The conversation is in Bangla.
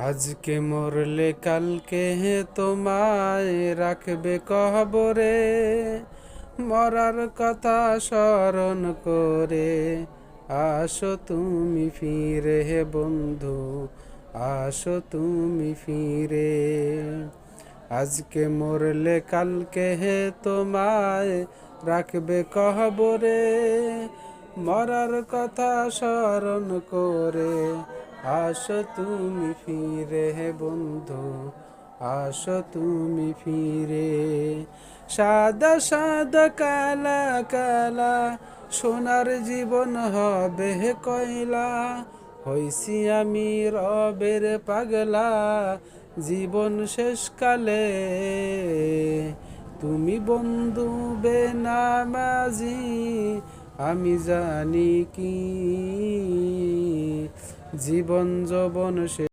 আজকে মরলে কালকে তোমায় রাখবে কবরে, মরার কথা স্মরণ করে আসো তুমি ফিরে হে বন্ধু, আসো তুমি ফিরে। আজকে মরলে কালকে তোমায় রাখবে কবরে, মরার কথা স্মরণ করে আসো তুমি ফিরে হে বন্ধু, আসো তুমি ফিরে। সাদা সাদা কালা কালা সোনার জীবন হবে কয়লা, হইছি আমি রবের পাগলা জীবন শেষকালে। তুমি বন্ধু বেনামাজি আমি জানি কি, জীবন যৌবন